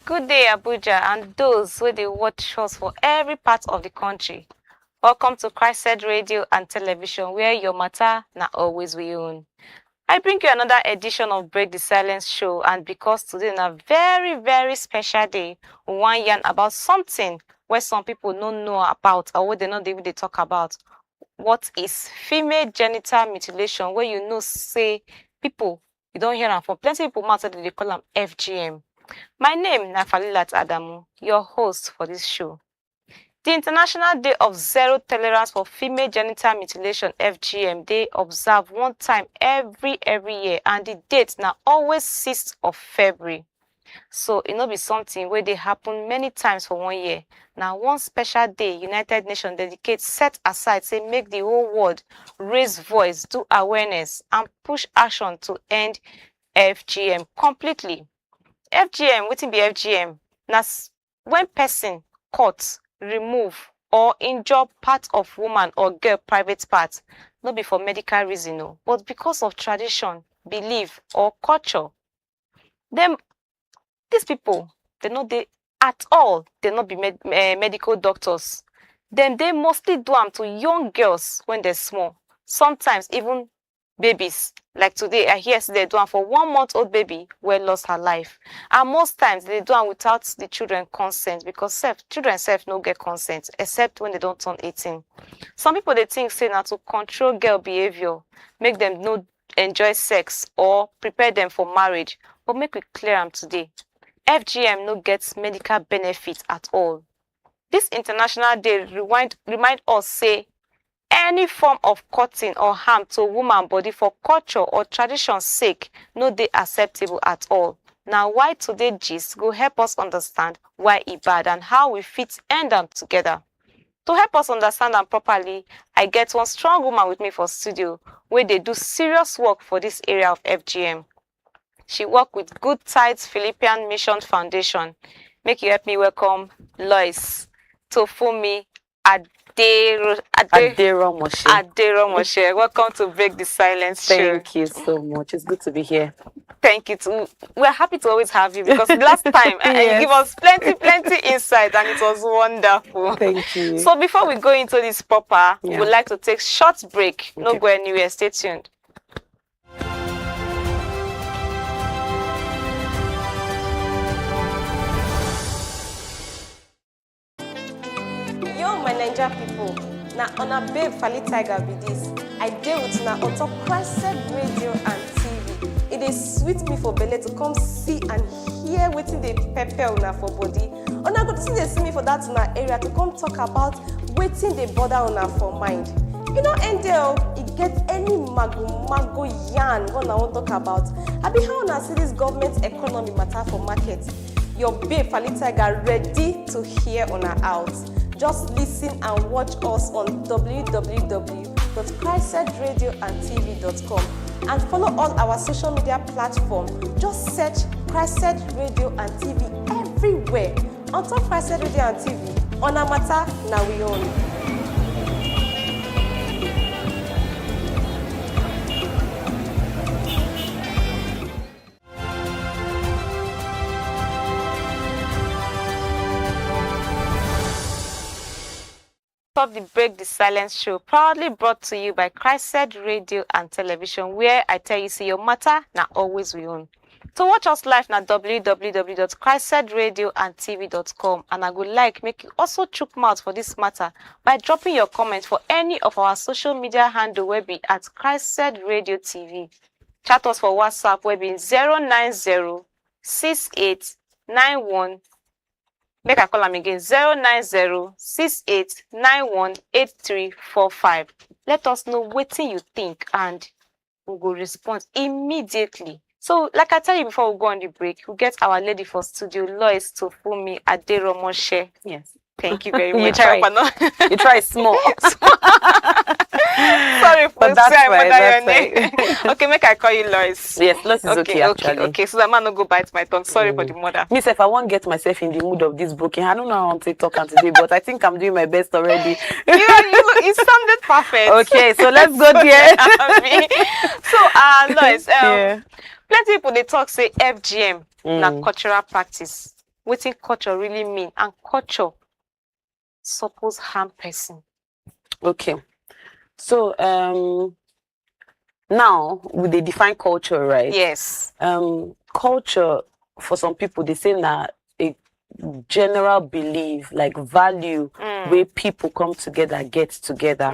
Good day, Abuja, and those who they watch us for every part of the country. Welcome to Christ Radio and Television, where your matter na always we own. I bring you another edition of Break the Silence show, and because today is a very, very special day, we want yarn about something where some people don't know about or what they not even they talk about. What is female genital mutilation? Where you know say people you don't hear them from plenty people matter they call them FGM. My name na Falilat Adamu, your host for this show. The International Day of Zero Tolerance for Female Genital Mutilation (FGM) Day observed one time every year, and the date now always 6th of February. So it no be something where they happen many times for 1 year. Now one special day United Nations dedicate set aside say make the whole world raise voice, do awareness, and push action to end FGM completely. FGM, wetin be FGM? Na when person cut, remove, or injure part of woman or girl private part, no be for medical reason o, but because of tradition, belief, or culture. Dem these people, they no dey at all, they no be medical doctors. Dem dey mostly do am to young girls when they're small, sometimes even babies. Like today, I hear say they do am for 1 month old baby wey lost her life. And most times they do am without the children consent because children no get consent except when they don't turn 18. Some people they think say na to control girl behavior, make them no enjoy sex or prepare them for marriage. But make we clear am today. FGM no gets medical benefit at all. This International Day remind us say any form of cutting or harm to woman body for culture or tradition sake no dey acceptable at all. Now why today gist go help us understand why e bad and how we fit end am together. To help us understand am properly, I get one strong woman with me for studio wey dey do serious work for this area of FGM. She work with Good Tides Philippine Mission Foundation. Make you help me welcome Lois Tofumi Aderomoshe. Welcome to Break the Silence show. Thank you so much. It's good to be here. Thank you too. We're happy to always have you because last time you give us plenty insight and it was wonderful. Thank you. So before we go into this proper, we would like to take short break. Okay. No go anywhere. Stay tuned. Yo, my Niger people. Now on a babe Fali Tiger be this. I deal with now on top Christ Radio and TV. It is sweet me for belly to come see and hear wetin dey pepper una for body. Una go see they see me for that una area to come talk about wetin dey bother una for mind. You know, NDL, it get any mago yarn what I want to talk about. I be how una see this government economy matter for market. Your babe Fali Tiger ready to hear una out. Just listen and watch us on www.christedradioandtv.com and follow all our social media platforms. Just search Christ Radio and TV everywhere. On top Christ Radio and TV, on our matter, now we own. Of the Break the Silence show, proudly brought to you by Christ Radio and Television, where I tell you see your matter now always we own. To watch us live na www.christedradioandtv.com, and I would make you also chook mouth for this matter by dropping your comment for any of our social media handle where be at Christ Radio TV. Chat us for WhatsApp where be 0906891. Make I call them again 09068918345. Let us know what you think and we will respond immediately. So, like I tell you before we go on the break, we get our lady for studio, Lois Tofumi Aderomoshe. Yes. Thank you very much. You try small. Sorry for but that's fine, that's your name. Okay, make I call you Lois. Yes, Lois is okay actually. Okay, so that man no go bite my tongue. Sorry for the mother. Me if I won't get myself in the mood of this broken. I don't know how I'm talking today, but I think I'm doing my best already. You sounded perfect. Okay, so let's go there. So, Lois, plenty people they talk say FGM na cultural practice. wetin culture really mean, and culture suppose harm person. Okay. So now we dey define culture, right? Yes. Culture for some people they say na a general belief, like value, where people come together, get together.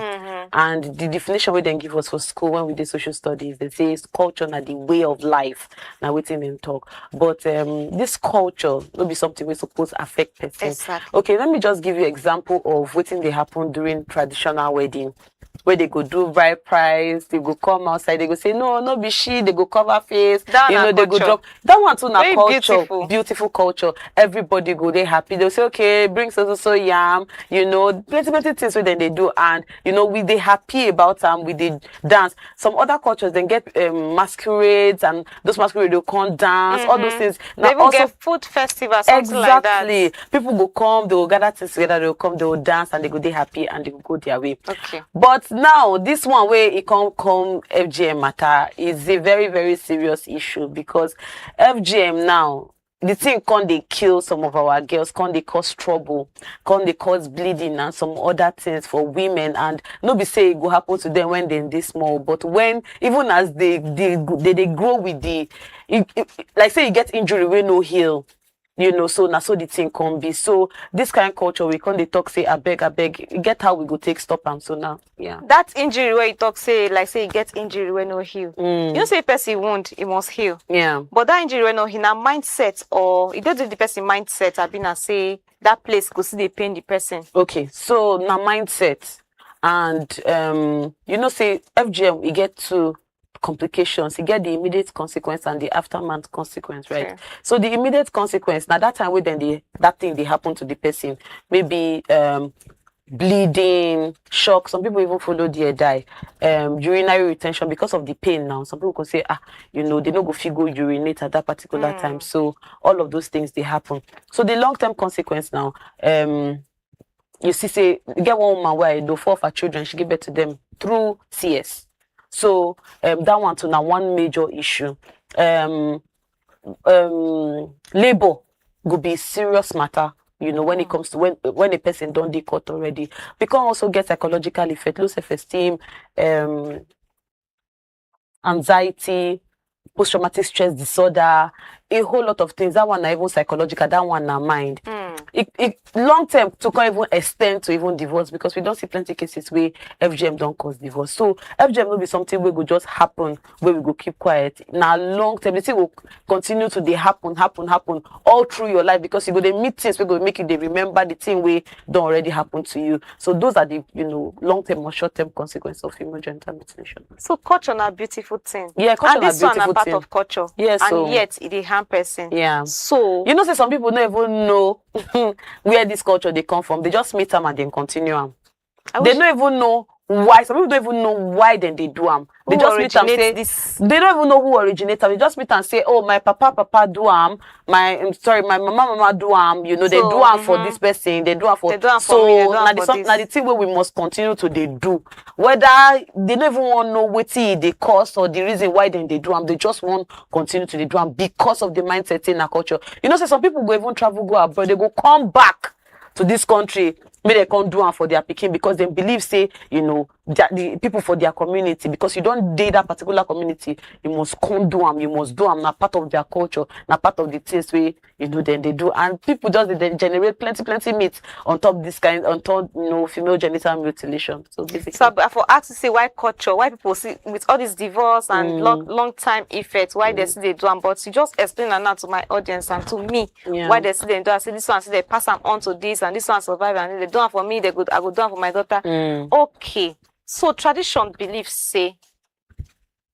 And the definition we then give us for school when we did social studies, they say culture na the way of life. Now waiting them talk. But this culture will be something we suppose affect person. Exactly. Okay, let me just give you example of waiting they happen during traditional wedding. Where they go do bride price, they go come outside, they go say no be she, they go cover face, That you na know, they go culture. drop. That one too na Very culture, beautiful. culture. Everybody go they happy. They'll say, okay, bring so yam, you know, plenty things where then they do, and you know, we they happy about them, we they dance. Some other cultures then get masquerades, and those masquerades will come dance, all those things. They Now even also get food festival, something like that. exactly. People go come, they will gather things together, they will come, they will dance, and they go they happy, and they will go their way. Okay. But now this one where it come FGM matter is a very, very serious issue, because FGM now, the thing can they kill some of our girls, can they cause trouble, can they cause bleeding and some other things for women, and no be say it go happen to them when they're this small, but when even as they grow with the like say you get injury we no heal, you know, so now so the thing can be. So this kind of culture we can't they talk say I beg, get how we go take stop them. So now yeah. That injury where you talk say like say you get injury when no heal. You know say person wound, it must heal. Yeah. But that injury when no heal, now mindset, or it don't do the person mindset, I been say that place go see they pain the person. Okay, so now mindset, and you know say FGM we get to complications. You get the immediate consequence and the aftermath consequence, right? Okay. So the immediate consequence, now that time when then that thing they happen to the person, maybe bleeding, shock. Some people even follow their die, urinary retention because of the pain. Now some people could say you know, they no go feel go urinate at that particular time. So all of those things they happen. So the long-term consequence now, you see say you get one woman where do 4 of her children, she give birth to them through CS. So that one to now one major issue. Labor go be serious matter, you know, when it comes to when a person don't decode already. We can also get psychological effect, low self-esteem, anxiety, post-traumatic stress disorder, a whole lot of things. That one na even psychological, that one na mind. It long term to can even extend to even divorce, because we don't see plenty cases where FGM don't cause divorce. So FGM will be something where go just happen, where we go keep quiet. Now long term, the thing will continue to they happen all through your life, because you go they meet things we go make you they remember the thing we don't already happen to you. So those are the, you know, long term or short term consequences of female genital mutilation. So culture na beautiful thing. Yeah, culture and this na one beautiful na part thing. of culture. Yes, and so yet it dey harm person. yeah. So You know, say some people don't even know where this culture they come from. They just meet them and then continue them. They don't even know why. Some people don't even know why then they do them. They Who just meet and say originates this? they don't even know who originated. They just meet and say, oh, my papa do them. My mama do them. You know, they So, do them for this person. They do them for. They do am for So me, they do am now for the this. now the thing where we must continue to they do. Whether they don't even want to know what the cause or the reason why then they do them. They just want continue to they do them because of the mindset in our culture. You know, so some people go even travel, go abroad, they go come back to this country, maybe they can't do one for their picking, because they believe, say, you know, the people for their community, because you don't date that particular community, you must come do them, you must do them, not part of their culture, not part of the things we, you know, then they do. And people just they generate plenty myths on top this kind, on top, you know, female genital mutilation. So basically, So for us to say why culture, why people see with all this divorce and long time effects, why they see they do them, but you just explain that now to my audience and to me, why they see they do. I say this one, see they pass them on to this, and this one survive, and they do it for me, I go do it for my daughter. Okay, so tradition beliefs say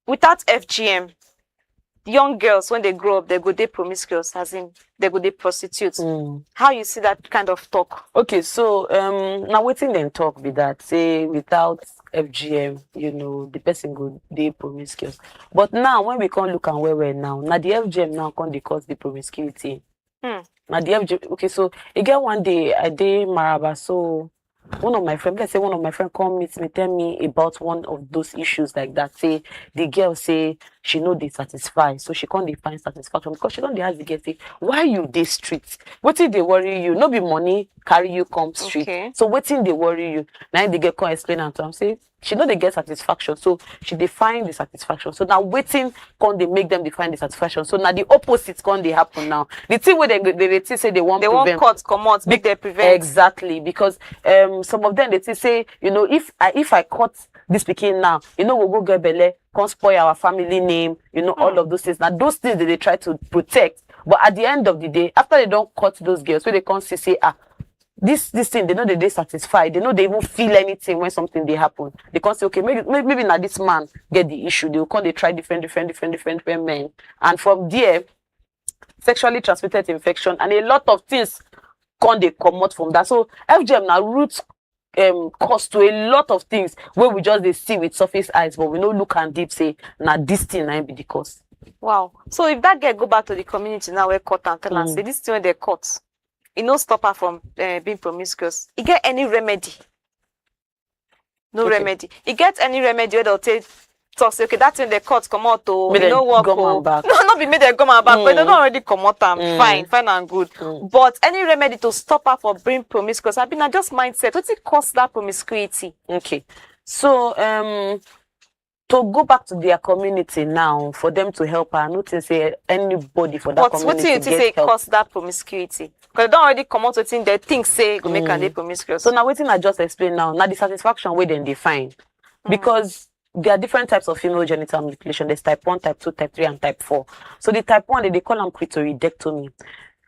without FGM, young girls when they grow up, they go they promiscuous, as in they go they prostitutes. How you see that kind of talk? Okay, so now waiting then talk with that, say without FGM, you know, the person go they promiscuous. But now when we can't look and where we're now the FGM now can't they cause the promiscuity. Now the FGM, okay, so again one day I did Maraba, so one of my friends, let's say one of my friends come meet me, tell me about one of those issues like that. Say the girl say she know they satisfy, so she can't find satisfaction because she don't dey ask the girl say, why you dey street? Wetin dey worry you? No be money carry you come street. Okay. So wetin dey worry you? Now the girl come explain am to am say she know they get satisfaction, so she define the satisfaction. So now waiting can they make them define the satisfaction. So now the opposite can they happen now. The thing where they say they want cut come out, make they prevent. Exactly, because some of them they say, you know, if I cut this pikin now, you know, we'll go get belle, can't spoil our family name, you know, all of those things. Now those things that they try to protect, but at the end of the day, after they don't cut those girls, so they can't say this thing, they know they satisfied, they know they even feel anything when something they happen. They can't say, okay, maybe now this man get the issue. They will come, they try different men, and from there, sexually transmitted infection and a lot of things can they come out from that. So FGM now root cause to a lot of things where we just they see with surface eyes, but we no look and deep say now this thing might be the cause. Wow. So if that girl go back to the community now, where cut and tell and say this thing when they cut, it no stop her from being promiscuous. You get any remedy? No remedy. You get any remedy where they'll talk say, okay, that's when they cut come out to you know work back. No, not be made they come back, but they don't already come out fine and good. But any remedy to stop her from being promiscuous? I mean, I just mindset. What's it cause that promiscuity? Okay. So to go back to their community now, for them to help her, not to say anybody for that community. But what do you say cause that promiscuity? Because they don't already come out with things they think say go make her promiscuous. So now waiting I just explain now the satisfaction way then define. Because there are different types of female genital mutilation. There's type 1, type 2, type 3, and type 4. So the type 1, they call them clitoridectomy.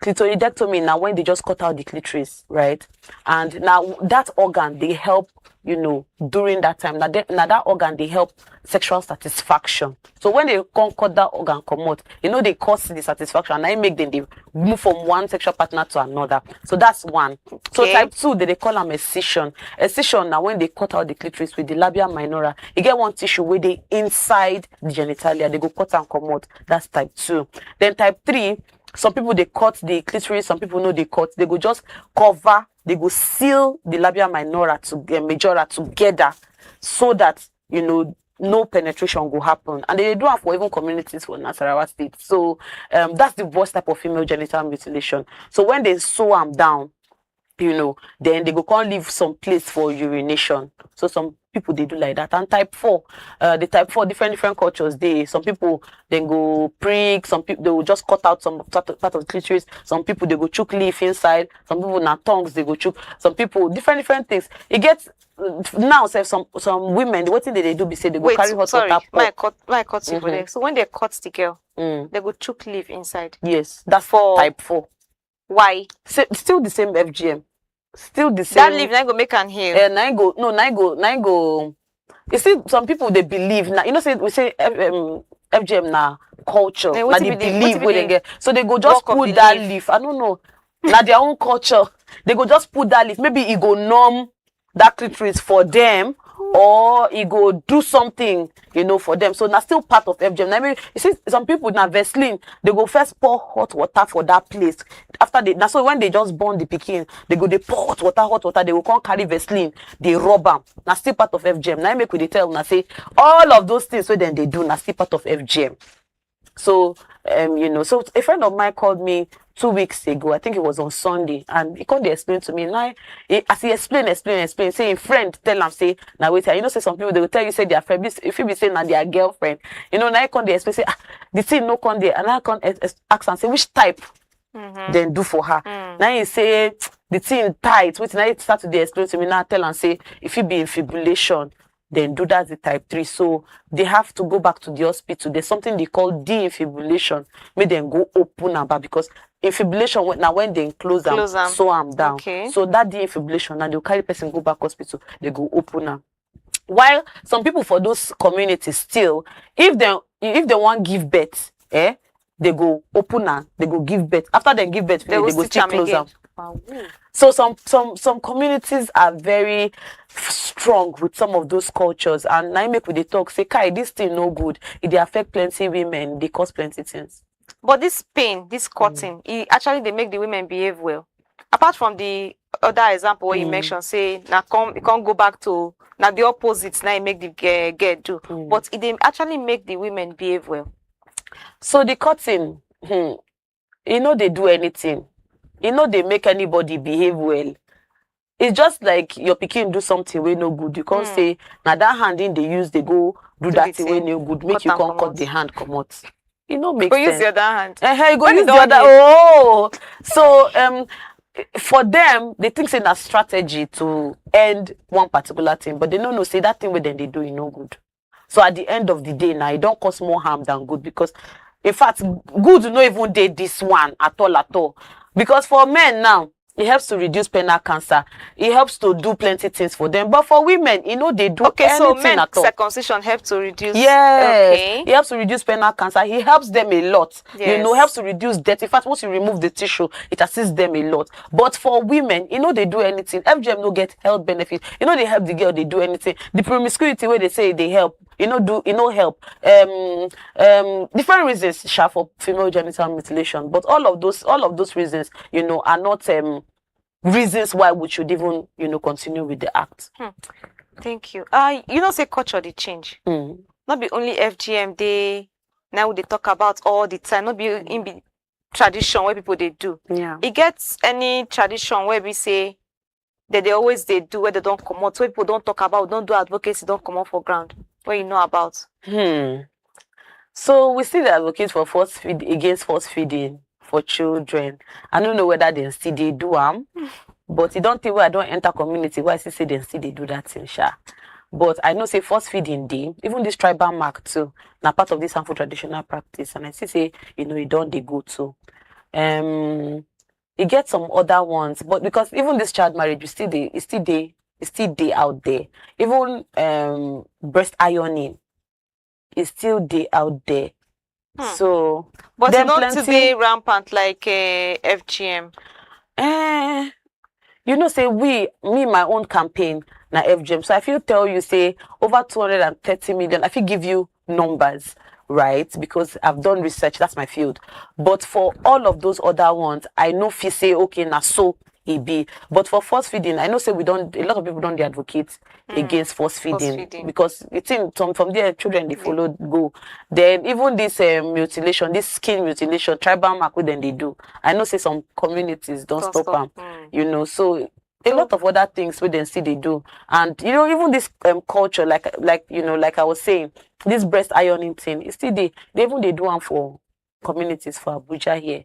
Clitoridectomy now when they just cut out the clitoris, right? And now that organ, they help, you know, during that time. Now that organ, they help sexual satisfaction. So when they cut that organ come out, you know, they cause the satisfaction and I make them they move from one sexual partner to another. So that's one. Okay. So type 2, they call them excision. Excision now when they cut out the clitoris with the labia minora, you get one tissue where they inside the genitalia, they go cut and come out. That's type 2. Then type 3, some people they cut the clitoris, some people know they cut. They go just cover, they go seal the labia minora majora together so that, you know, no penetration will happen. And they do have for even communities for Nasarawa State. So that's the worst type of female genital mutilation. So when they sew them down, you know, then they go can't leave some place for urination. So some people they do like that. And type 4, the type 4 different cultures. Some people then go prick, some people they will just cut out some part of the clitoris. Some people they go choke leaf inside. Some people now tongues they go choke. Some people different things. It gets now say some women what thing they do be say they go carry hot water. My cut there. So when they cut the girl, they go choke leaf inside. Yes, that's for type 4. Why? Still the same FGM. Still the same. That leaf now go make an heal. Now go. You see, some people they believe now. You know, we say FGM now culture. Now they believe where they get. So they go just put that leaf. I don't know. Now their own culture. They go just put that leaf. Maybe it go numb that clitoris for them, or it go do something, you know, for them. So that's still part of FGM. I mean, you see, some people now Vaseline, they go first pour hot water for that place. After that's so when they just burn the pikin, they pour hot water, they will come carry Vaseline, they rub them. That's still part of FGM. Now I make with the tell them, I say all of those things so then they do, that's still part of FGM. So you know, so a friend of mine called me 2 weeks ago, I think it was on Sunday, and he couldn't explain to me. Now, as he explain, saying friend, tell him, say, now wait, you know, say some people, they will tell you, say their friend, if you be saying that their girlfriend, you know, now you can't explain, say, the thing no con there, and I can't ask and say, which type then do for her. Now you say, the thing tight, wait, now you start to explain to me, now tell and say, if you be in fibrillation, then do that the type 3. So they have to go back to the hospital. There's something they call defibrillation. Make them go open and back, because fibrillation now when they close them, sew them down. Okay. So that defibrillation, now they'll carry person go back hospital, they go open them. While some people for those communities still, if they want give birth, they go open them, they go give birth. After they give birth, they go still close them. Wow. So some communities are very strong with some of those cultures, and now make with the talk say, "Kai, this thing no good. It they affect plenty women. They cause plenty things." But this pain, this cutting, it actually they make the women behave well. apart from the other example where you mentioned, say now you can't go back to now the opposites now you make the girl do, but it dey actually make the women behave well. So the cutting, they do anything. They make anybody behave well. It's just like your pikin do something wey no good. You can't say now that hand in they use they go do that thing wey no good. Make you can't cut the hand come out. Make sense. Use the other hand. You go use the other. Oh, so for them, they think say that strategy to end one particular thing, but they don't know say that thing with them they do no good. So at the end of the day, now it don't cause more harm than good, because in fact, good no even did this one at all. Because for men now, it helps to reduce penile cancer. It helps to do plenty things for them. But for women, they do anything so men, at all. circumcision helps to reduce. Yes. Okay. It helps to reduce penile cancer. It helps them a lot. Yes. Helps to reduce death. In fact, once you remove the tissue, it assists them a lot. But for women, they do anything. FGM no get health benefit. They help the girl, they do anything. The promiscuity where they say they help, help. Different reasons for female genital mutilation. But all of those reasons, are not reasons why we should even, continue with the act. Thank you. Say culture they change. Not be only FGM they now they talk about all the time. Not be in be tradition where people they do. Yeah. It gets any tradition where we say that they always they do where they don't come out, where people don't talk about, don't do advocacy, don't come out for ground. What you know about? So we still advocate for against force feeding for children. I don't know whether they still they do but you don't think where I don't enter community where I say they still they do that thing, sha. But I know say force feeding day, even this tribal mark too, now part of this harmful traditional practice, and I see say it don't they go to. You get some other ones, but because even this child marriage, it's still they out there. Even breast ironing is still they out there. So, but it's not today rampant like FGM. Say my own campaign na FGM. So I feel tell you say over 230 million. I feel give you numbers, right? Because I've done research. That's my field. But for all of those other ones, I know if you say okay na so it be. But for force feeding, I know say a lot of people don't advocate against force feeding because it's in from there children they follow go. Then even this mutilation, this skin mutilation, tribal mark then they do. I know say some communities don't stop them. So a lot of other things we then see they do. And even this culture, like I was saying, this breast ironing thing, it's still they even they do one for communities for Abuja here.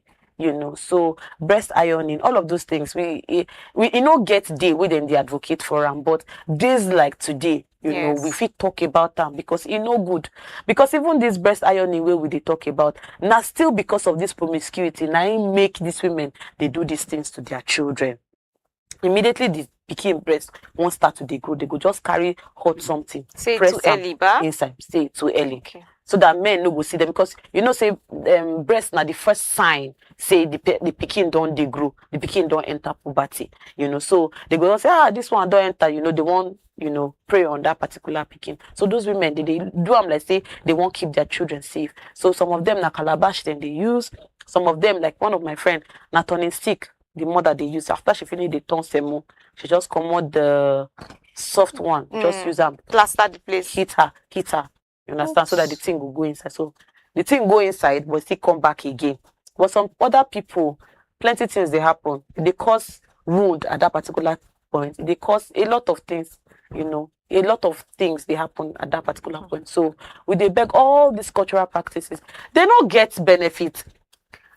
So breast ironing, all of those things we get day with them they advocate for them, but days like today, we fit talk about them because good. Because even this breast ironing where we they talk about now still because of this promiscuity, now make these women they do these things to their children. Immediately the pikin breast won't start to grow, they go just carry hot something, say press too early, inside, say too early. Okay. So that men no go see them because say breast now the first sign say the pikin don't they grow, the pikin don't enter puberty. So they go say this one don't enter. They won't prey on that particular pikin. So those women they do them like say they won't keep their children safe. So some of them na calabash then they use. Some of them like one of my friend na turning stick. The mother they use after she finish the turn semo, she just come out the soft one, just use them plaster the place, hit her. You understand? Oops. So that the thing will go inside. So the thing go inside, but still come back again. But some other people, plenty things they happen. They cause wound at that particular point. They cause a lot of things. A lot of things they happen at that particular point. So we they beg all these cultural practices, they don't get benefit.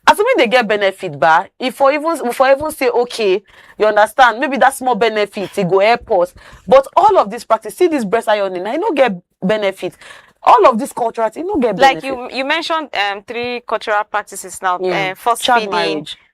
Assuming they get benefit, but if I even say okay, you understand, maybe that's more benefit, it go help us. But all of this practice, see this breast ironing, I don't get benefit. All of this cultural, you don't get benefit. Like you mentioned 3 cultural practices now.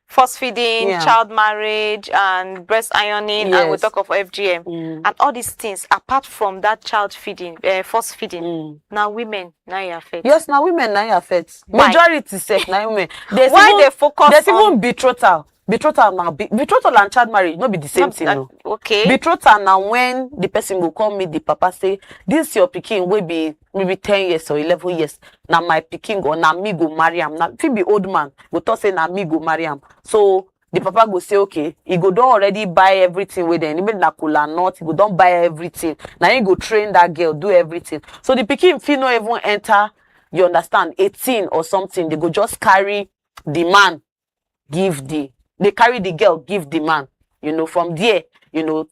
Force feeding, child marriage, and breast ironing, and we talk of FGM. And all these things, apart from that child feeding, force feeding, now women, now you affect. Yes, now women, now you affect. Majority say now women. Why they focus there's even betrothal. Betrothal now, betrothal and child marriage no be the same thing. No. Okay. Betrothal now when the person will come meet the papa say, this your pikin will be maybe 10 years or 11 years. Now my pikin go, now me go marry him. Now if he be old man, we talk say now me go marry him. So the papa go say okay, he go don already buy everything with them, even na kola nut, he go don buy everything. Now he go train that girl, do everything. So the pikin fit no even enter, you understand, 18 or something. They go just carry the man, they carry the girl, give the man. From there,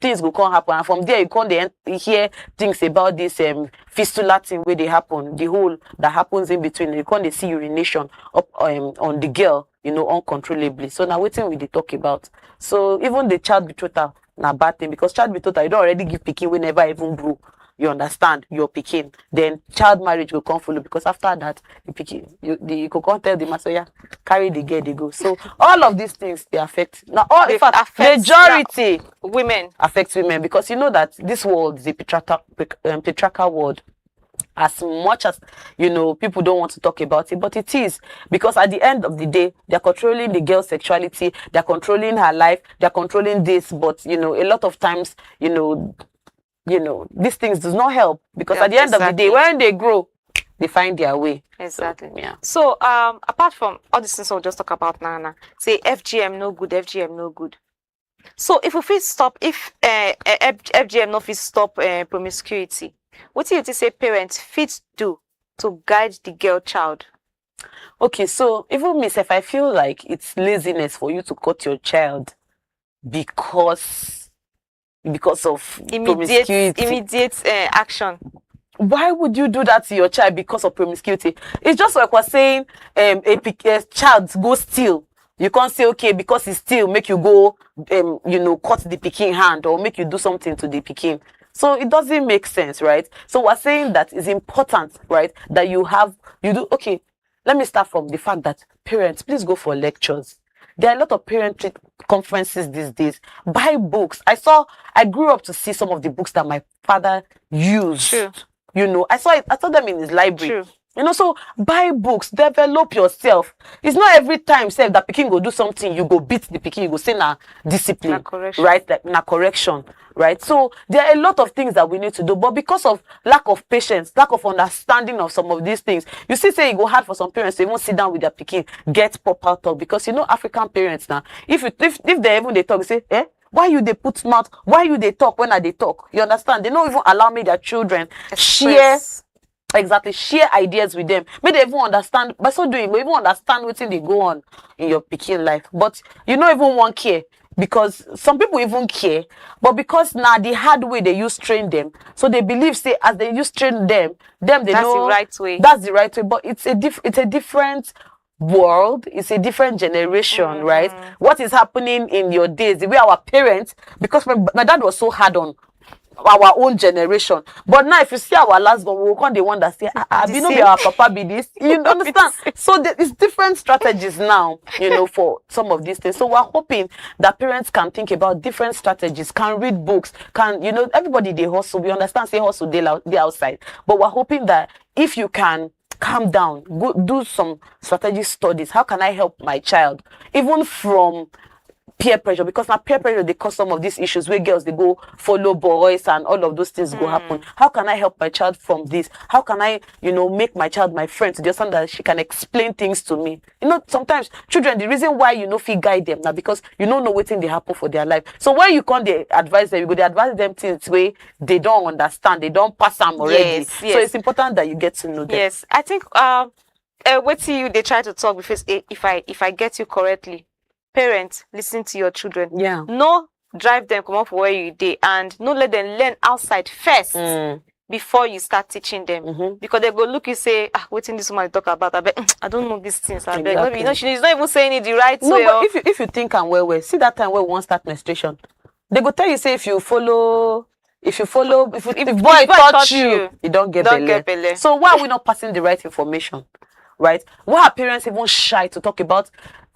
things go come happen, and from there you come dey hear things about this fistula thing where they happen, the hole that happens in between. You come dey see urination up on the girl, uncontrollably. So now wetin we dey talk about. So even the child betrothal na bad thing, because child betrothal, you don already give pikin wey never even grow, you understand, your pikin. Then child marriage will come follow, because after that the pikin, you go come tell the master, yeah, carry the girl, they go. So all of these things, they affect. Now all, in fact, majority women affects women, because you know that this world is a patriarchal world. As much as people don't want to talk about it, but it is, because at the end of the day, they're controlling the girl's sexuality, they're controlling her life, they're controlling this. But a lot of times, these things does not help, because at the end of the day, when they grow, they find their way. Exactly. So, yeah. So apart from all these things we'll just talk about now, say FGM no good, FGM no good. So if we fit stop, if FGM no fit stop promiscuity, what do you say parents fit do to guide the girl child? Okay, so even me, if I feel like it's laziness for you to cut your child because of immediate action. Why would you do that to your child because of promiscuity? It's just like we're saying, a child go steal. You can't say, okay, because he steal, make you go, cut the pikin hand, or make you do something to the pikin. So it doesn't make sense, right? So we're saying that it's important, right, that you do. Okay, let me start from the fact that parents, please go for lectures. There are a lot of parent conferences these days. Buy books. I grew up to see some of the books that my father used. True. I saw them in his library. True. So buy books, develop yourself. It's not every time say that pikin go do something, you go beat the pikin, you go say na discipline, Na correction. right? Like na correction, right? So there are a lot of things that we need to do, but because of lack of patience, lack of understanding of some of these things, you see, say it go hard for some parents to even sit down with their pikin, get proper talk, because African parents now, if they even they talk, say, why you they put mouth? Why you they talk when they talk? You understand? They don't even allow me their children share ideas with them. May they even understand. By so doing, we even understand what they go on in your pikin life. But you don't even want care, because some people even care, but because now the hard way they use train them, so they believe say as they use train them they That's know the right way. That's the right way. But it's a different world, it's a different generation, right? What is happening in your days, the way our parents, because my dad was so hard on our own generation, but now if you see our last one, we'll come the one that say, you know, our papa be this, you understand? So it's different strategies now, for some of these things. So we're hoping that parents can think about different strategies, can read books, can, everybody they hustle. We understand say hustle they outside, but we're hoping that if you can calm down, go do some strategic studies. How can I help my child, even from peer pressure? Because now peer pressure they cause some of these issues where girls they go follow boys and all of those things go happen. How can I help my child from this? How can I make my child my friend, to understand that she can explain things to me? Sometimes children, the reason why feel guide them now, because know what thing they happen for their life. So when you can't advise them, you go they advise them things way they don't understand, they don't pass them already. Yes. So it's important that you get to know them. Yes, I think wait till you they try to talk, because if I get you correctly, parents, listen to your children. Yeah. No drive them come up for where you dey, and no let them learn outside first before you start teaching them. Because they go look, you say, waiting this woman talk about, I don't know these things. Exactly. She's not even saying it the right No, way. but if you think and well, see that time where we want start menstruation, they go tell you say if boy touch you don't get belle. So why are we not passing the right information, right? Why are parents even shy to talk about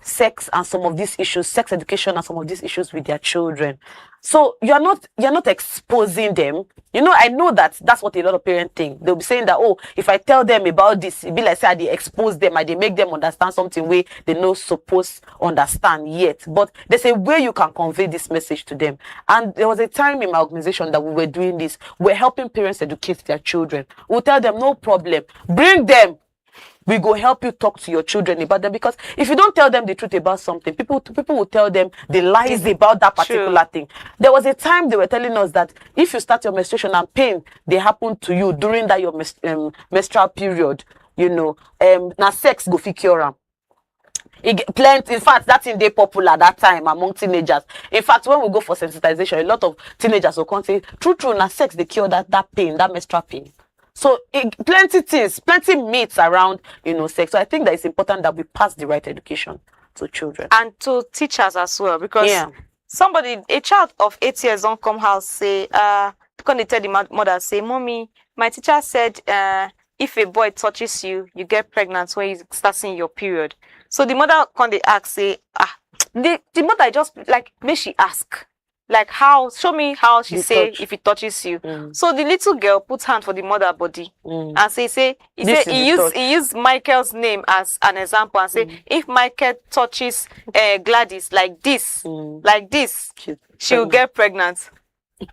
sex and some of these issues, sex education and some of these issues with their children? So you're not exposing them. I know that's what a lot of parents think. They'll be saying that, if I tell them about this, it be like say I dey expose them, I dey make them understand something way they no supposed understand yet. But there's a way you can convey this message to them. And there was a time in my organization that we were doing this. We're helping parents educate their children. We'll tell them, no problem, bring them. We go help you talk to your children about them, because if you don't tell them the truth about something, people will tell them the lies about that particular thing. There was a time they were telling us that if you start your menstruation and pain they happen to you during that your menstrual period, now sex go fit cure am. Plenty, in fact, that thing dey popular that time among teenagers. In fact, when we go for sensitization, a lot of teenagers will come say, true, na sex dey cure that pain, that menstrual pain. So plenty things, plenty myths around, sex. So I think that it's important that we pass the right education to children and to teachers as well, because a child of 8 years don't come house say, can they tell the mother, say, mommy, my teacher said, if a boy touches you, you get pregnant when you start seeing your period. So the mother can they ask, say, the mother just like, may she ask, like, how, show me how she say if it touches you. So the little girl puts hand for the mother body and he used Michael's name as an example and say, if Michael touches Gladys like this, she will get pregnant.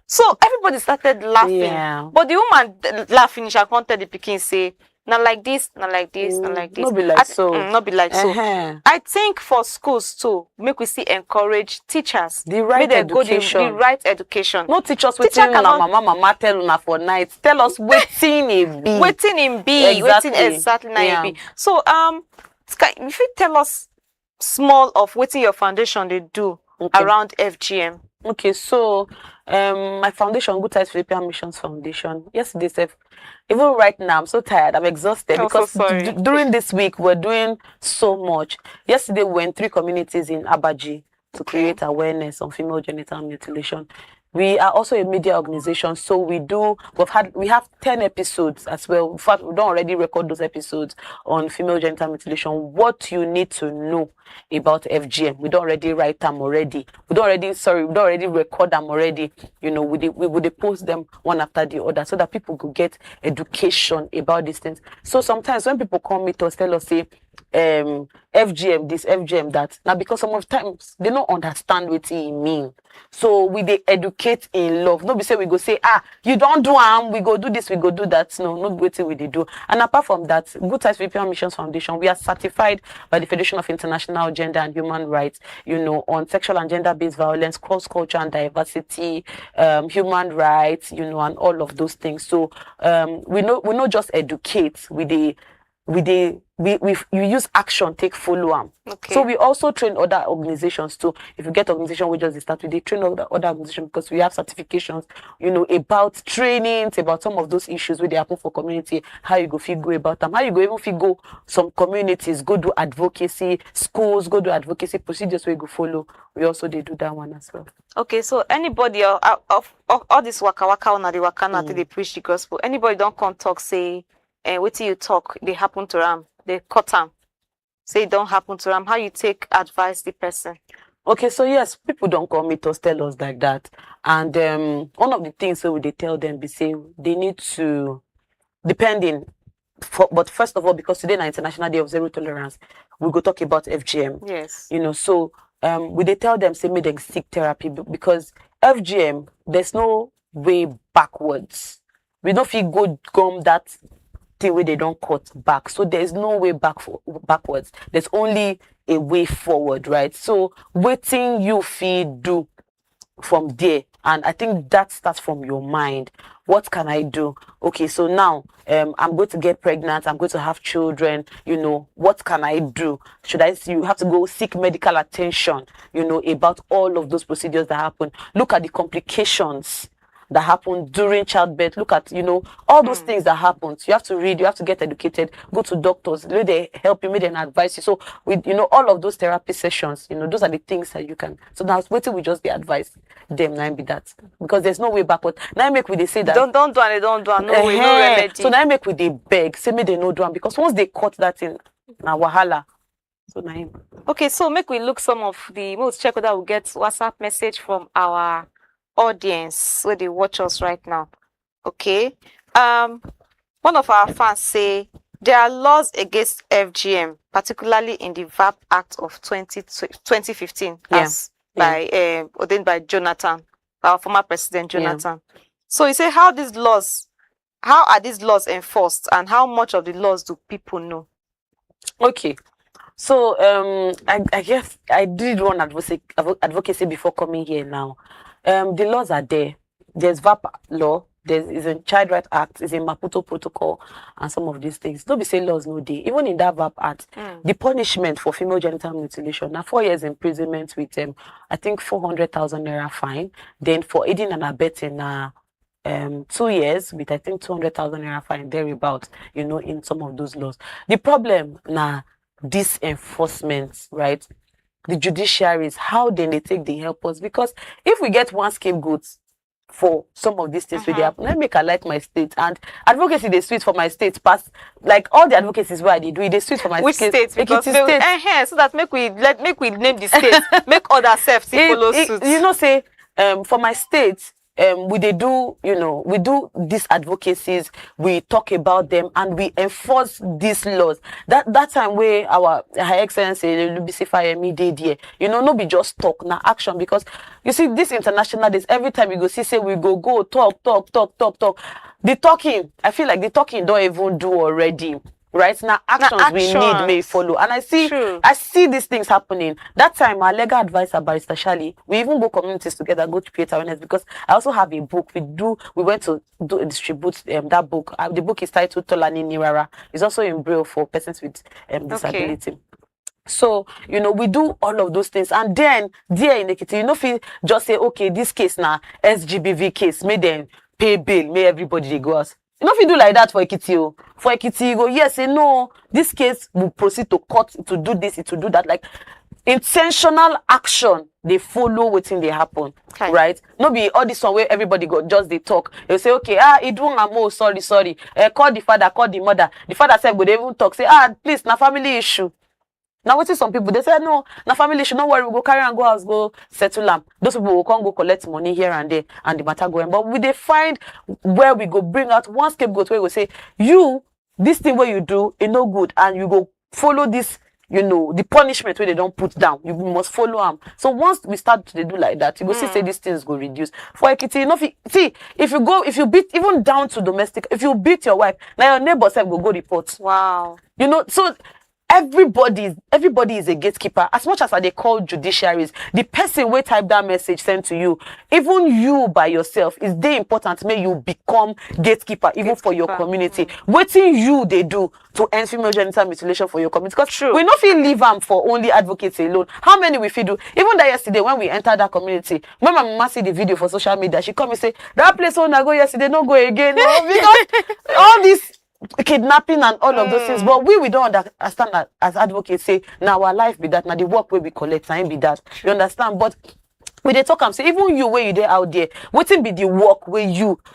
So everybody started laughing, but the woman laugh finish and come tell the pikin say, not like this, not like this, not like this. Not be like so. Not be like so. I think for schools too, make we see encourage teachers. The right education. The right education. No teachers waiting on mama tell una for night. Tell us waiting in be. Waiting in be. Waiting exactly na be. So if you tell us small of waiting your foundation they do around FGM. Okay, so my foundation, Good Times Philippine Missions Foundation. Yesterday, even right now, I'm so tired. I'm exhausted because during this week we're doing so much. Yesterday, we were in 3 communities in Abaji to create awareness on female genital mutilation. We are also a media organization, so we have 10 episodes as well. In fact, we don't already record those episodes on female genital mutilation. What you need to know about FGM. We don't already write them already. We don't already record them already. We would post them one after the other so that people could get education about these things. So sometimes when people come meet us, tell us, say, FGM this, FGM that. Now because some of times they don't understand what it mean. So we they educate in love. Nobody say we go say, you don't do we go do this, we go do that. No, not waiting we they do. And apart from that, Good Times Philippine Missions Foundation, we are certified by the Federation of International Gender and Human Rights, on sexual and gender-based violence, cross-culture and diversity, human rights, and all of those things. So we not just educate, you use action, take follow them. Okay. So we also train other organizations too. If you get organization, we just start with, they train other organizations because we have certifications, about trainings, about some of those issues where they happen for community, how you go about them, how you go even go some communities, go do advocacy, schools, go do advocacy procedures where you go follow. We also they do that one as well. Okay, so anybody of all this waka on the waka na they preach the gospel. Anybody don't come talk say, wait till you talk, they happen to them. They cut them. Say it don't happen to them. How you take advice the person? Okay, so yes, people don't come meet us, tell us like that. And one of the things that they tell them, they say they need to, but first of all, because today is International Day of Zero Tolerance, we go talk about FGM. Yes. So we they tell them, say, make them seek therapy, because FGM, there's no way backwards. We don't feel good gum that thing where they don't cut back. So there's no way backwards. There's only a way forward, right? So waiting you feel do from there. And I think that starts from your mind. What can I do? Okay, so now I'm going to get pregnant. I'm going to have children. What can I do? You have to go seek medical attention, about all of those procedures that happen. Look at the complications that happen during childbirth. Look at, all those things that happen. So you have to read, you have to get educated, go to doctors, they help you, make them advise you. So with, all of those therapy sessions, those are the things that you can. So now waiting we just be advised them, now be that. Because there's no way backward. Now make we they say that. Don't do it, don't do it. No way, no remedy. So now make we they beg, say me they no do it. Because once they cut that in, now wahala. So now. Okay, so make we look some of the, we'll check whether we get WhatsApp message from our audience where they watch us right now. Okay, one of our fans say there are laws against FGM, particularly in the VAP Act of 2015 ordained by Jonathan, our former president Jonathan. So he said, how are these laws enforced, and how much of the laws do people know? Okay. So I guess I did run advocacy before coming here now. The laws are there. There's VAP law, there is a Child Right Act, is a Maputo Protocol, and some of these things. Don't be say laws no day. Even in that VAP Act, the punishment for female genital mutilation now 4 years imprisonment with I think 400,000 naira fine. Then for aiding and abetting 2 years with I think 200,000 naira fine thereabout, in some of those laws. The problem now, this enforcement, right? The judiciaries, how then they take the help us? Because if we get one scapegoat for some of these things where they happen, let me make I like my state, and advocacy they sweet for my state past like all the advocacies where they do it, they sweet for my Which state. state? Because state. So that make we name the state, make other self follow suit. Say for my state, we they do, we do these advocacies, we talk about them, and we enforce these laws. That time where our High Excellency Lubisi Fayemi did here, no be just talk, now action. Because you see, this international days, every time we go see, say we go talk. The talking, I feel like the talking don't even do already. Right now, actions we need may follow, and I see these things happening. That time, our legal advisor, Barrister Shali, we even go communities together, go to create awareness. Because I also have a book. We went to distribute that book. The book is titled Tolani Nirara. It's also in Braille for persons with disability. So, we do all of those things. And then, there in Ekiti, feel just say, okay, this case now, SGBV case, may them pay bail, may everybody they go out. If you do like that for Ekiti, you go, yes, say no, this case will proceed to court to do this, to do that. Like, intentional action, they follow what's in they happen. Okay. Right? No be all this one where everybody go just they talk. They say, okay, it won't sorry. Call the father, call the mother. The father said, but they even talk, say, please, na family issue. Now, what is some people, they say, no, na family issue, no worry, we go carry and go house, go settle them. Those people will come go collect money here and there, and the matter going. But we they find where we go bring out one scapegoat where we say, this thing where you do, it no good, and you go follow this, the punishment where they don't put down. You must follow them. So once we start to do like that, you go see, say these things go reduce. For Ekiti, if you beat, even down to domestic, if you beat your wife, now your neighbor self go report. Wow. So everybody is a gatekeeper. As much as they call judiciaries, the person will type that message sent to you, even you by yourself, is they important may you become gatekeeper even for your community. Waiting you they do to end female genital mutilation for your community. Because we not feel leave them for only advocates alone. How many we feel do? Even that yesterday when we entered that community, when my mama see the video for social media, she come and say, that place when I go yesterday, no go again. No, because all this kidnapping and all of those things, but we don't understand that as advocates say, now our life be that, now the work where we collect, now be that. You understand? But we they talk and say, even you where you there out there, waiting be the work where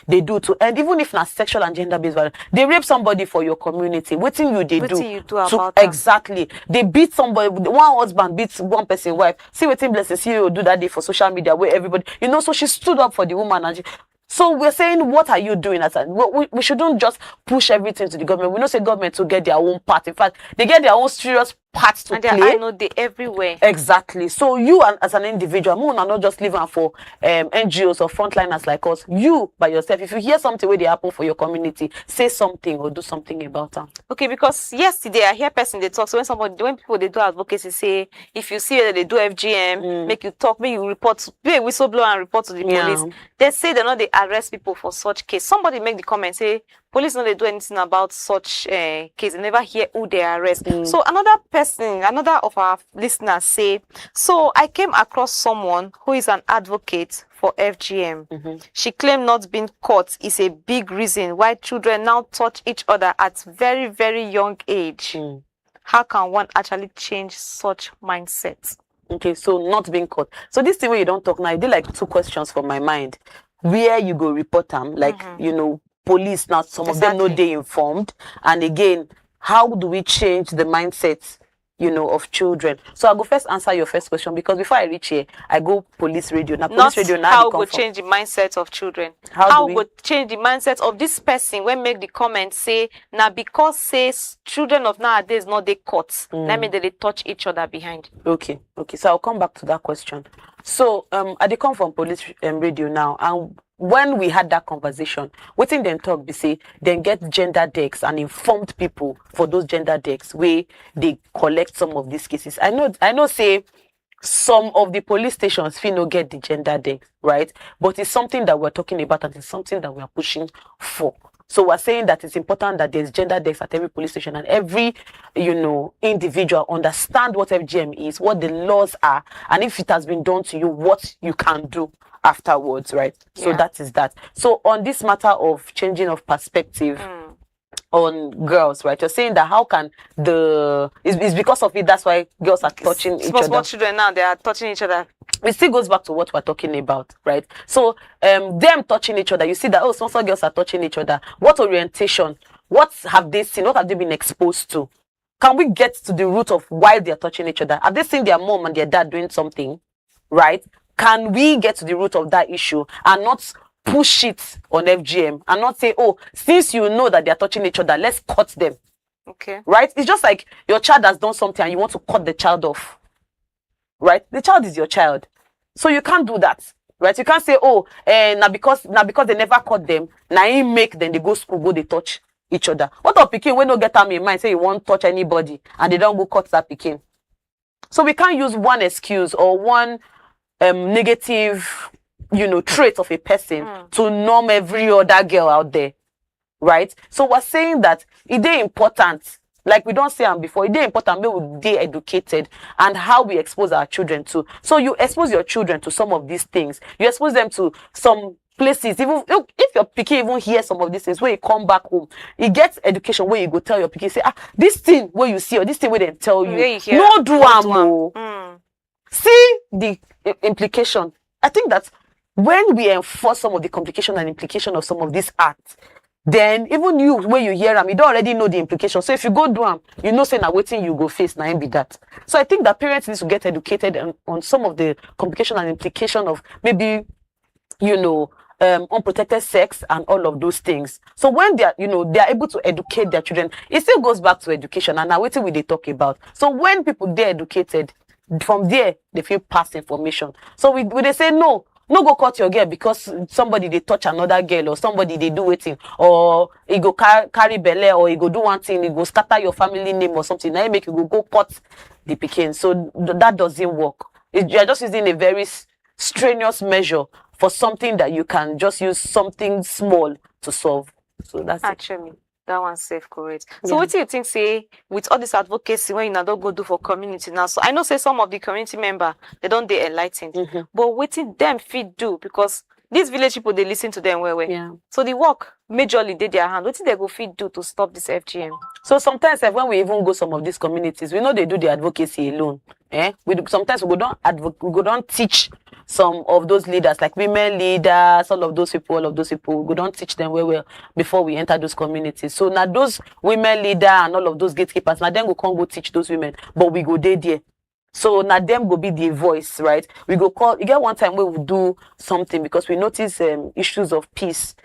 they do to end, even if not sexual and gender-based violence, they rape somebody for your community, waiting you do about exactly. They beat somebody, one husband beats one person wife. See waiting blessing, see you do that day for social media where everybody, so she stood up for the woman and so we're saying, what are you doing? We shouldn't just push everything to the government. We don't say government to get their own part. In fact, they get their own serious parts to play. I know they everywhere. Exactly. So you as an individual, we are not just living for NGOs or frontliners like us. You by yourself, if you hear something where they happen for your community, say something or do something about them. Okay, because yesterday I hear person they talk. So when people they do advocacy, say if you see that they do FGM, make you talk, make you report, be a whistleblower and report to the police. They say they're not they arrest people for such case. Somebody make the comment say police don't they do anything about such case. They never hear who they arrest. So another of our listeners say, so I came across someone who is an advocate for FGM. She claimed not being caught is a big reason why children now touch each other at very, very young age. How can one actually change such mindset? Okay, so not being caught. So this thing where you don't talk now, I did like 2 questions for my mind. Where you go report them, like, police now, some of them know they informed. And again, how do we change the mindset, of children? So I'll go first answer your first question, because before I reach here, I go police radio. Now police radio now how go change the mindset of children. How go change the mindset of this person when make the comment say, now because says children of nowadays not they caught. That means they touch each other behind. Okay. So I'll come back to that question. So I they come from police radio now, and when we had that conversation, wetin dem talk be say dem get gender decks and informed people for those gender decks where they collect some of these cases. I know say some of the police stations fit no get the gender deck, right? But it's something that we're talking about and it's something that we're pushing for. So we're saying that it's important that there's gender decks at every police station and every, individual understand what FGM is, what the laws are, and if it has been done to you, what you can do afterwards, right? So Yeah. that is that. So on this matter of changing of perspective on girls, right? You're saying that how can it's because of it, that's why girls are touching each Small other. children now, they are touching each other. It still goes back to what we're talking about, right? So them touching each other, you see that some girls are touching each other. What orientation? What have they seen? What have they been exposed to? Can we get to the root of why they're touching each other? Have they seen their mom and their dad doing something, right? Can we get to the root of that issue and not push it on FGM and not say, oh, since you know that they're touching each other, let's cut them, Okay. right? It's just like your child has done something and you want to cut the child off, right? The child is your child, so you can't do that, right? You can't say, oh, now because they never caught them, now he make them they go school, go they touch each other. What of pikin when no get them in mind say you won't touch anybody and they don't go cut that pikin? So we can't use one excuse or one negative, trait of a person to norm every other girl out there, right? So we're saying that it is important, like we don't say them before, it is important we will be educated and how we expose our children to. So you expose your children to some of these things, you expose them to some places, even if your pikin even hear some of these things, when you come back home, you get education where you go tell your pikin, say, this thing where you see or this thing where they tell you, no do am. See the implication. I think that when we enforce some of the complication and implication of some of these acts, then even you, when you hear them, you don't already know the implication. So if you go do them, you know, say now waiting you go face now be that. So I think that parents need to get educated on some of the complication and implication of maybe, unprotected sex and all of those things. So when they are, they are able to educate their children, it still goes back to education. And now waiting we they talk about. So when people they're educated, from there they feel pass information. So we they say no go cut your girl because somebody they touch another girl or somebody they do waiting or he go carry belle or he go do one thing, he go scatter your family name or something. Now you make you go cut the pikin. So that doesn't work. You are just using a very strenuous measure for something that you can just use something small to solve. So that's actually that one's safe, correct. So what do you think, say, with all this advocacy when you now don't go do for community now? So I know say some of the community member they don't they enlightened, but what did them fit do? Because these village people they listen to them well. Yeah. So the work majorly did their hand. What did they go fit do to stop this FGM? So sometimes when we even go some of these communities, we know they do the advocacy alone. Sometimes we go don't teach some of those leaders, like women leaders, all of those people, we don't teach them well before we enter those communities. So now those women leader and all of those gatekeepers, now then we can't go teach those women, but we go there. So now them go be the voice, right? We go call. You get one time where we do something because we notice issues of peace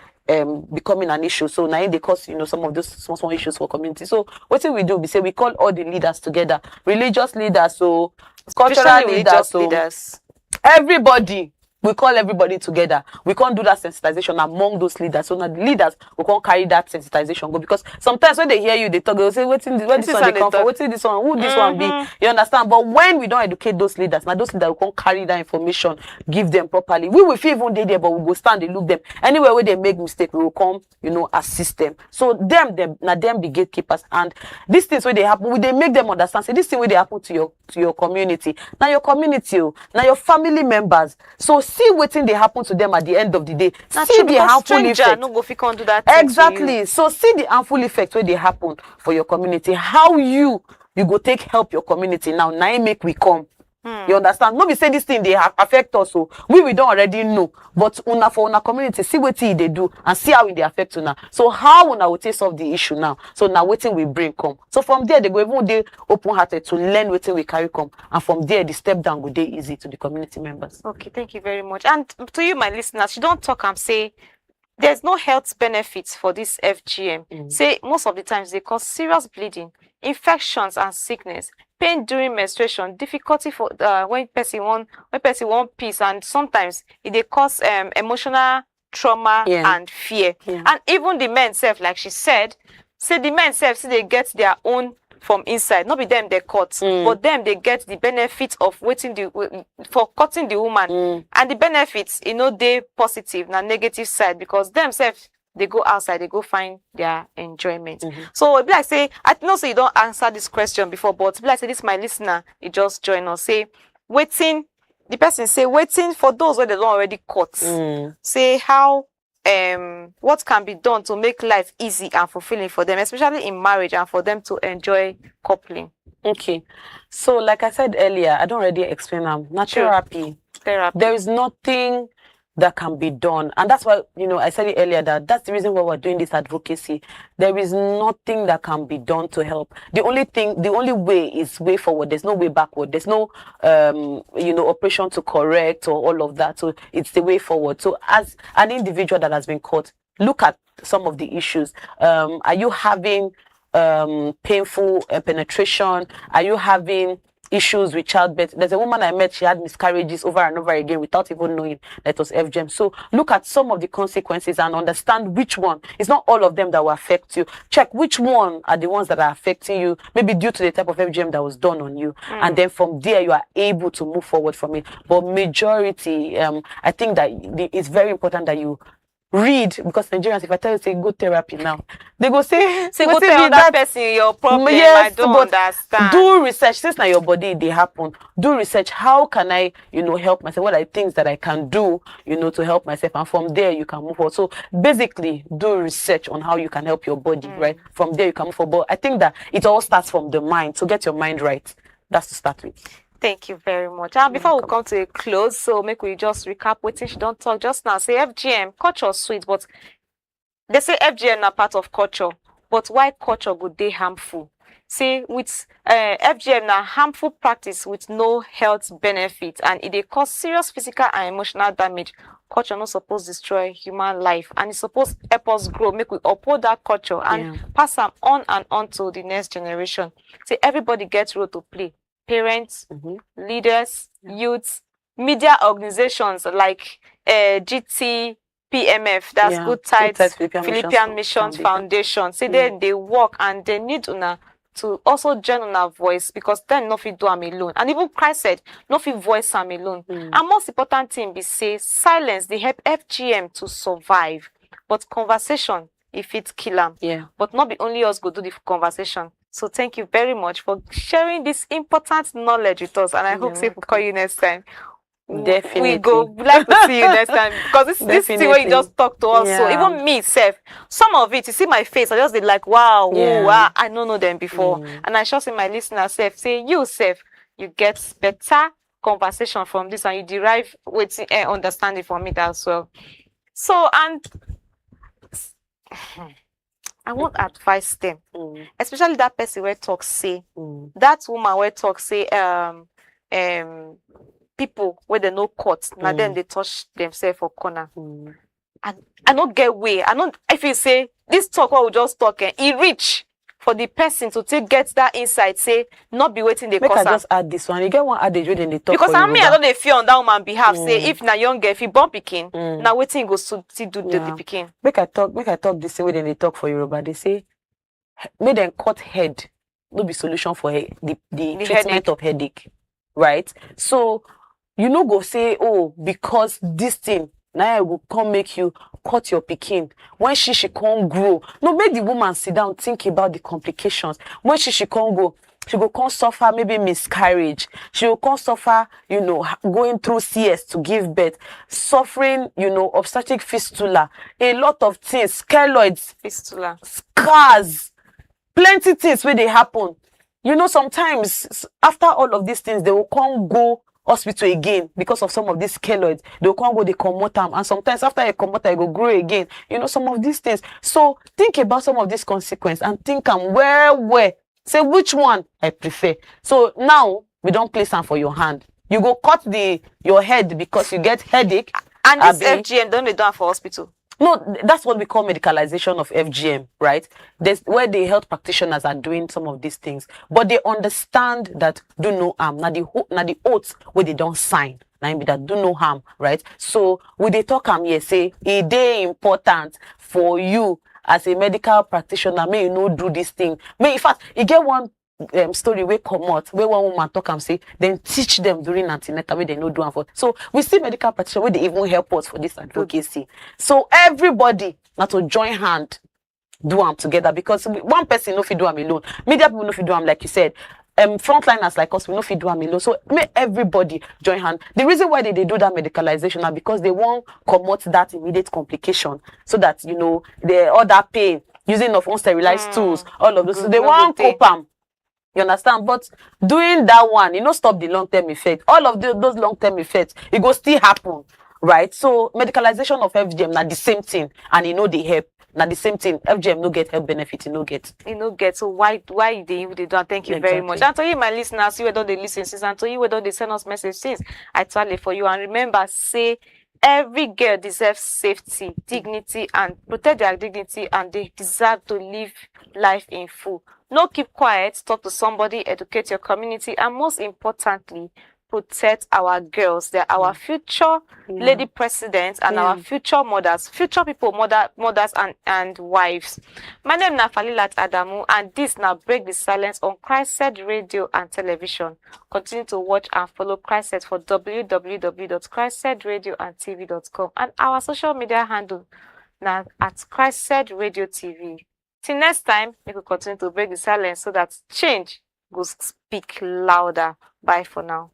becoming an issue. So now they cause some of those small issues for community. So what we do? We say we call all the leaders together, religious leaders, so cultural leaders, leaders. Everybody. We call everybody together. We can't do that sensitization among those leaders. So now the leaders we can't carry that sensitization go, because sometimes when they hear you, they talk, they say, where this one they come from? What's this one? Who this one be? You understand? But when we don't educate those leaders, now those leaders we can't carry that information, give them properly. We will feel even there, but we go stand and look them. Anywhere where they make mistake, we will come, assist them. So them be gatekeepers. And these things where they happen, they make them understand. Say this thing where they happen to your community. Now your community, now your family members. So see what thing they happen to them at the end of the day. See the harmful effect. No go fit do that exactly. So see the harmful effect where they happen for your community. How you go take help your community now. Now make we come. You understand? Nobody say this thing they affect us. So we don't already know. But for una community, see what they do and see how they affect una. So how una will take solve the issue now? So now waiting we bring come. So from there they go even they open hearted to learn what we carry come. And from there the step down go day easy to the community members. Okay, thank you very much. And to you, my listeners, you don't talk and say there's no health benefits for this FGM. Say most of the times they cause serious bleeding, infections and sickness, pain during menstruation, difficulty for when person want peace, and sometimes it they cause emotional trauma, Yeah. and fear. Yeah. And even the men self, like she said, say the men self, see they get their own from inside. Not be them they cut, but them they get the benefits of waiting for cutting the woman. And the benefits, they positive, na negative side, because themselves they go outside, they go find their enjoyment. So it be like say, I know say you don't answer this question before, but it be like say this my listener, you just join us. Say waiting, the person say waiting for those where they don't already cut. Say how what can be done to make life easy and fulfilling for them, especially in marriage, and for them to enjoy coupling. Okay, so like I said earlier, I don't already explain now therapy. There is nothing that can be done, and that's why I said it earlier that that's the reason why we're doing this advocacy. There is nothing that can be done to help. The only way is way forward. There's no way backward. There's no operation to correct or all of that. So it's the way forward. So as an individual that has been caught, look at some of the issues. Are you having painful penetration? Are you having issues with childbirth? There's a woman I met, she had miscarriages over and over again without even knowing that it was FGM. So look at some of the consequences and understand which one. It's not all of them that will affect you. Check which one are the ones that are affecting you, maybe due to the type of FGM that was done on you. And then from there, you are able to move forward from it. But majority, I think that it's very important that you read, because Nigerians, if I tell you say go therapy now, they go say go tell that person your problem. Yes, I don't understand. Do research. Since now your body they happen, do research. How can I help myself? What are the things that I can do to help myself? And from there you can move forward. So basically do research on how you can help your body, right? From there you can move forward. But I think that it all starts from the mind. So get your mind right. That's to start with. Thank you very much. And before we come to a close, so make we just recap what she don't talk just now. Say FGM, culture sweet, but they say FGM are part of culture. But why culture would they harmful? Say with FGM na harmful practice with no health benefit, and it they cause serious physical and emotional damage. Culture not supposed to destroy human life, and it's supposed to help us grow, make we uphold that culture and pass them on and on to the next generation. Say everybody gets role to play. Parents, leaders, youths, media organizations like GTPMF, that's Good Tides Philippine Missions Foundation. Say they work and they need to also join on our voice, because then no fit do am alone. And even Christ said, no fit voice am alone. And most important thing be say silence they help FGM to survive. But conversation, if it kill am. But not be only us go do the conversation. So thank you very much for sharing this important knowledge with us. And I hope we'll call you next time. Definitely. We'd like to see you next time, because this thing where you just talk to us. So even me, self, some of it, you see my face, I just did like, wow, wow, I don't know them before. And I just see my listener self say, you self, you get better conversation from this, and you derive with understanding from it as well. So, and I won't advise them, especially that person where talk say, that woman where talk say, people where they no cut, now then they touch themselves for corner. And I don't get way. I don't. If you say this talk, what we just talking, it reach for the person to take get that insight. Say not be waiting. They make I just add this one. You get one adage when they talk. Because I mean, I don't they feel on that woman behalf. Say if na young girl, if you born pikin, now waiting goes to see do the pikin. Make I talk this way when they talk for Yoruba. They say make them cut head. No be solution for the treatment headache. Of headache, right? So you no go say, oh, because this thing now I will come make you cut your pikin. When she can't grow. No, make the woman sit down, think about the complications. When she can't go, she will come suffer maybe miscarriage. She will come suffer, going through CS to give birth, suffering, obstetric fistula, a lot of things, keloids, fistula, scars, plenty things where they happen. Sometimes after all of these things, they will come go hospital again because of some of these keloids. They can't go, they comot them, and sometimes after a comot, I go grow again. Some of these things. So think about some of these consequences and think where say which one I prefer. So now we don't place them for your hand. You go cut your head because you get headache. And this FGM don't they do for hospital? No, that's what we call medicalization of FGM, right? There's where the health practitioners are doing some of these things, but they understand that do no harm. Now the oaths where they don't sign. Now be that do no harm, right? So we they talk am here say it dey important for you as a medical practitioner. May you no do this thing. May in fact you get one story wey comot where one woman talk am say then teach them during antenatal wey they no do am for. So we see medical practitioners wey dey even help us for this advocacy. So everybody na to join hand do am together, because one person no fit do am alone. Media people no fit do am, like you said. Frontliners like us, we no fit do am alone. So make everybody join hand. The reason why they do that medicalization are because they won't comot that immediate complication, so that you know the other pain using of unsterilized tools, all of those. So they won't cope am. You understand? But doing that one, you know, stop the long-term effect. All of those long-term effects, it go still happen, right? So medicalization of FGM, not the same thing, and you know they help. Not the same thing. FGM no get health benefit, you no get. You know, get so why they don't. Thank you very much. And to you, my listeners, you don't they listen since, and to you don't they send us message since. I totally for you. And remember, say every girl deserves safety, dignity, and protect their dignity, and they deserve to live life in full. No keep quiet, talk to somebody, educate your community, and most importantly, protect our girls. They're our future lady presidents and our future mothers, future people, mothers and wives. My name is Falilat Adamu, and this now Break the Silence on Christ Radio and Television. Continue to watch and follow Christ for www.christradioandtv.com and our social media handle now at Christ Radio TV. Till next time, we will continue to break the silence so that change will speak louder. Bye for now.